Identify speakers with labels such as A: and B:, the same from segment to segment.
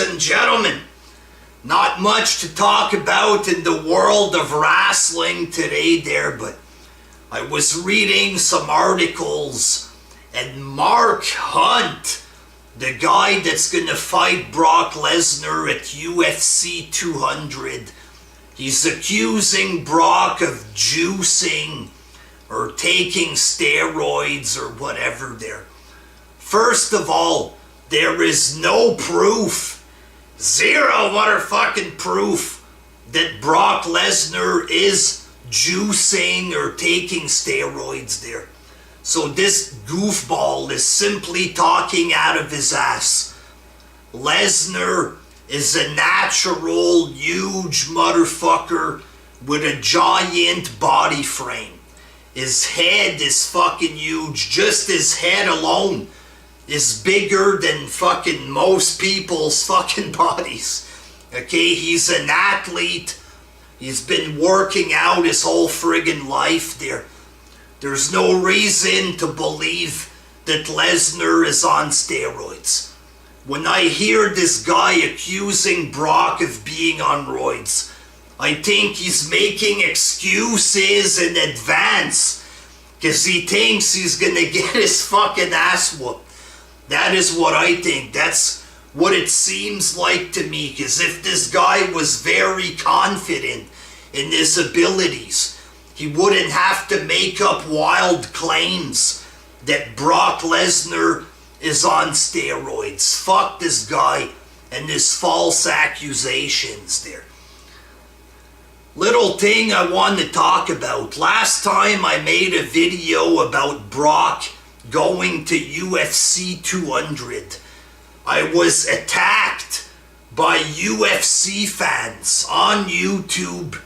A: and gentlemen, not much to talk about in the world of wrestling today there, but I was reading some articles and Mark Hunt, the guy that's gonna fight Brock Lesnar at UFC 200, he's accusing Brock of juicing or taking steroids or whatever there. First of all, there is no proof, zero motherfucking proof, that Brock Lesnar is juicing or taking steroids there. So this goofball is simply talking out of his ass. Lesnar is a natural, huge motherfucker with a giant body frame. His head is fucking huge. Just his head alone is bigger than fucking most people's fucking bodies. Okay, he's an athlete. He's been working out his whole friggin' life there. There's no reason to believe that Lesnar is on steroids. When I hear this guy accusing Brock of being on roids, I think he's making excuses in advance because he thinks he's gonna get his fucking ass whooped. That is what I think. That's what it seems like to me, because if this guy was very confident in his abilities, he wouldn't have to make up wild claims that Brock Lesnar is on steroids. Fuck this guy and his false accusations there. Little thing I want to talk about. Last time I made a video about Brock going to UFC 200. I was attacked by UFC fans on YouTube,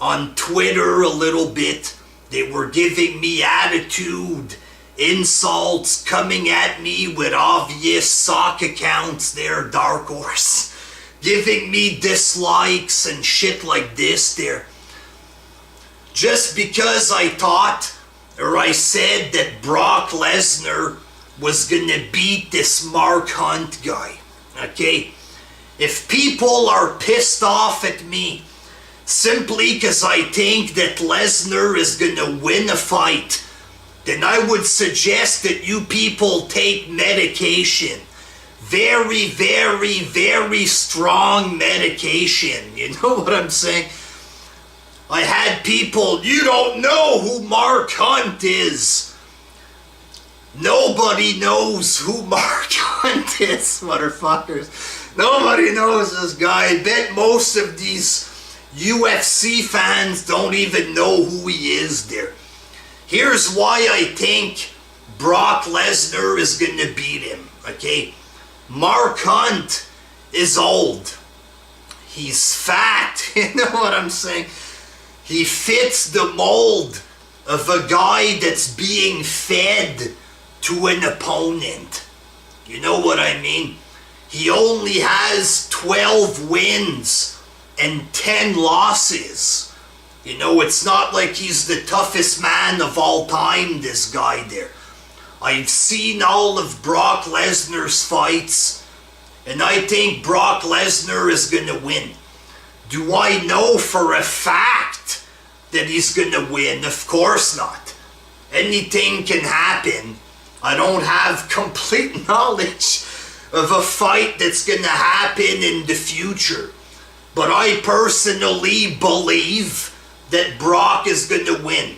A: on Twitter a little bit. They were giving me attitude, insults, coming at me with obvious sock accounts there, Dark Horse. Giving me dislikes and shit like this there. Just because I thought, or I said that Brock Lesnar was gonna beat this Mark Hunt guy. Okay? If people are pissed off at me simply because I think that Lesnar is gonna win a fight, then I would suggest that you people take medication. Very, very, very strong medication. You know what I'm saying? I had people, you don't know who Mark Hunt is. Nobody knows who Mark Hunt is, motherfuckers. Nobody knows this guy. I bet most of these UFC fans don't even know who he is there. Here's why I think Brock Lesnar is going to beat him, okay? Mark Hunt is old. He's fat. You know what I'm saying? He fits the mold of a guy that's being fed to an opponent. You know what I mean? He only has 12 wins and 10 losses. You know, it's not like he's the toughest man of all time, this guy there. I've seen all of Brock Lesnar's fights, and I think Brock Lesnar is going to win. Do I know for a fact that he's going to win? Of course not. Anything can happen. I don't have complete knowledge of a fight that's going to happen in the future. But I personally believe that Brock is going to win.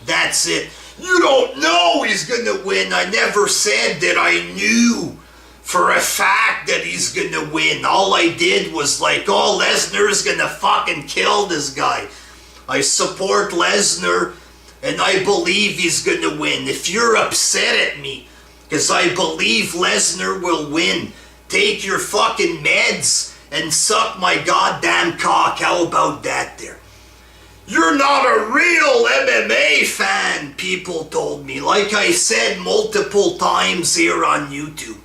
A: That's it. You don't know he's going to win. I never said that I knew for a fact that he's going to win. All I did was like, oh, Lesnar is going to fucking kill this guy. I support Lesnar and I believe he's going to win. If you're upset at me because I believe Lesnar will win, take your fucking meds and suck my goddamn cock. How about that there? You're not a real MMA fan, people told me. Like I said multiple times here on YouTube.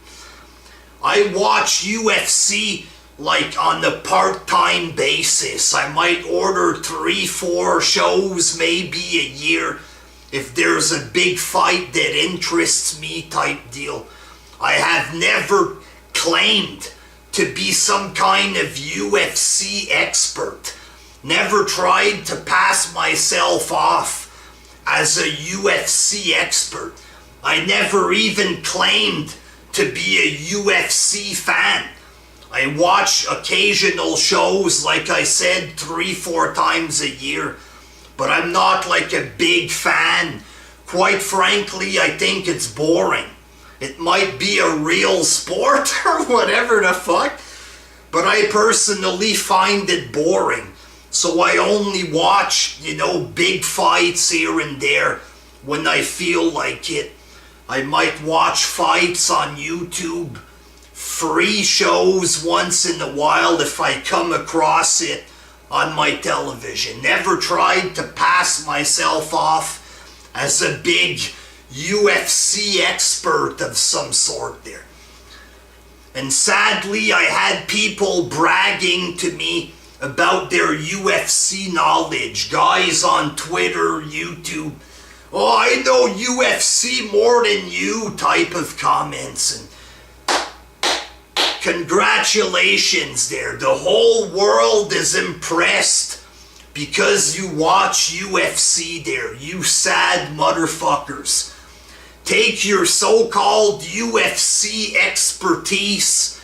A: I watch UFC like on a part-time basis. I might order 3-4 shows maybe a year if there's a big fight that interests me type deal. I have never claimed to be some kind of UFC expert. Never tried to pass myself off as a UFC expert. I never even claimed to be a UFC fan. I watch occasional shows, like I said, 3-4 times a year. But I'm not like a big fan. Quite frankly, I think it's boring. It might be a real sport or whatever the fuck, but I personally find it boring. So I only watch, big fights here and there when I feel like it. I might watch fights on YouTube, free shows once in a while if I come across it on my television. Never tried to pass myself off as a big UFC expert of some sort there. And sadly, I had people bragging to me about their UFC knowledge. Guys on Twitter, YouTube. Oh, I know UFC more than you type of comments. And congratulations there. The whole world is impressed because you watch UFC there. You sad motherfuckers. Take your so-called UFC expertise,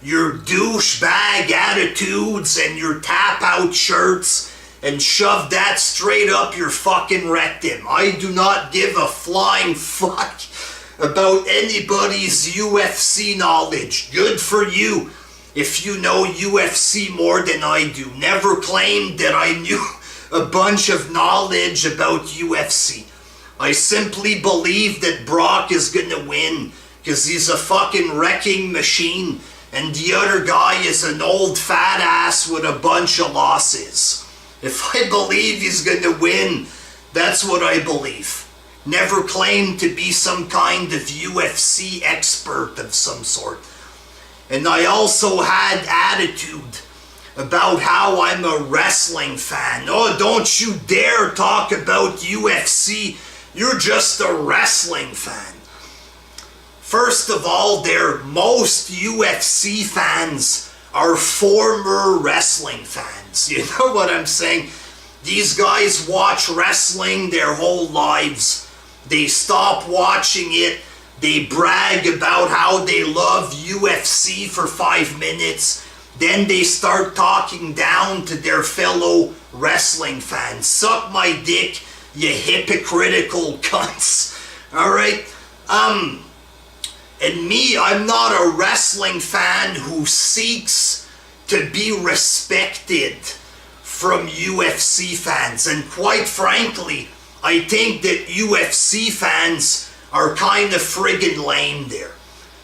A: your douchebag attitudes, and your tap-out shirts, and shove that straight up your fucking rectum. I do not give a flying fuck about anybody's UFC knowledge. Good for you if you know UFC more than I do. Never claimed that I knew a bunch of knowledge about UFC. I simply believe that Brock is gonna win because he's a fucking wrecking machine and the other guy is an old fat ass with a bunch of losses. If I believe he's gonna win, that's what I believe. Never claimed to be some kind of UFC expert of some sort. And I also had attitude about how I'm a wrestling fan. Oh, don't you dare talk about UFC. You're just a wrestling fan. First of all, most UFC fans are former wrestling fans. You know what I'm saying? These guys watch wrestling their whole lives. They stop watching it. They brag about how they love UFC for 5 minutes. Then they start talking down to their fellow wrestling fans. Suck my dick, you hypocritical cunts. Alright? And me, I'm not a wrestling fan who seeks to be respected from UFC fans. And quite frankly, I think that UFC fans are kind of friggin' lame there.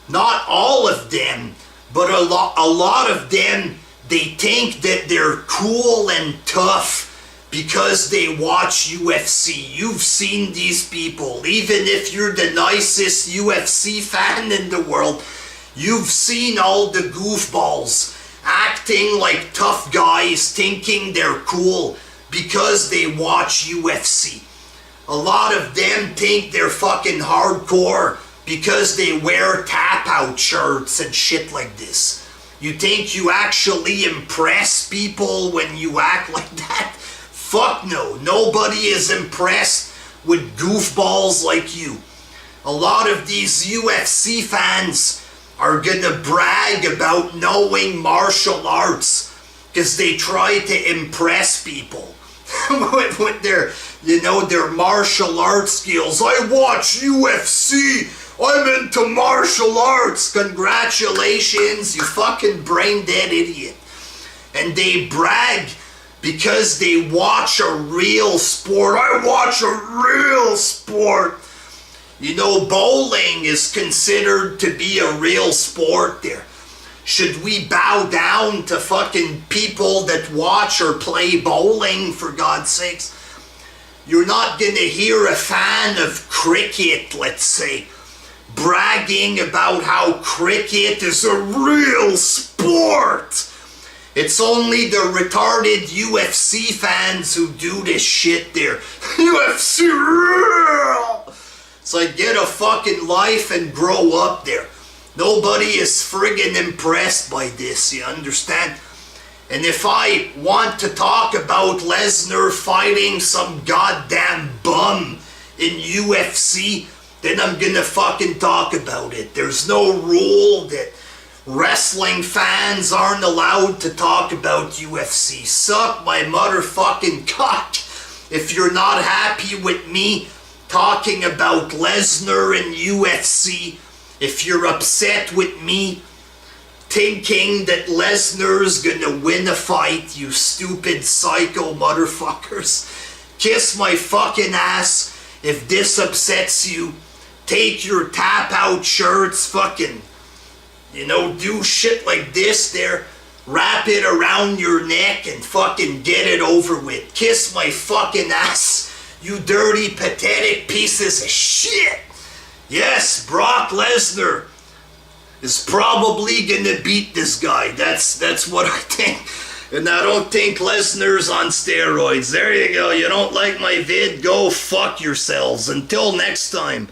A: Not all of them, but a lot of them, they think that they're cool and tough because they watch UFC. You've seen these people. Even if you're the nicest UFC fan in the world, you've seen all the goofballs acting like tough guys, thinking they're cool because they watch UFC. A lot of them think they're fucking hardcore because they wear tap-out shirts and shit like this. You think you actually impress people when you act like that? Fuck no. Nobody is impressed with goofballs like you. A lot of these UFC fans are gonna brag about knowing martial arts because they try to impress people with their martial arts skills. I watch UFC. I'm into martial arts. Congratulations, you fucking brain dead idiot. And they brag because they watch a real sport. I watch a real sport. You know, bowling is considered to be a real sport there. Should we bow down to fucking people that watch or play bowling, for God's sakes? You're not gonna hear a fan of cricket, let's say, bragging about how cricket is a real sport. It's only the retarded UFC fans who do this shit there. UFC real! It's like, get a fucking life and grow up there. Nobody is friggin' impressed by this, you understand? And if I want to talk about Lesnar fighting some goddamn bum in UFC, then I'm gonna fucking talk about it. There's no rule that wrestling fans aren't allowed to talk about UFC. Suck my motherfucking cock if you're not happy with me talking about Lesnar and UFC. If you're upset with me thinking that Lesnar's gonna win a fight, you stupid psycho motherfuckers. Kiss my fucking ass if this upsets you. Take your tap out shirts, fucking, do shit like this there. Wrap it around your neck and fucking get it over with. Kiss my fucking ass, you dirty, pathetic pieces of shit. Yes, Brock Lesnar is probably gonna beat this guy. That's what I think. And I don't think Lesnar's on steroids. There you go. You don't like my vid? Go fuck yourselves. Until next time.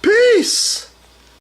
A: Peace.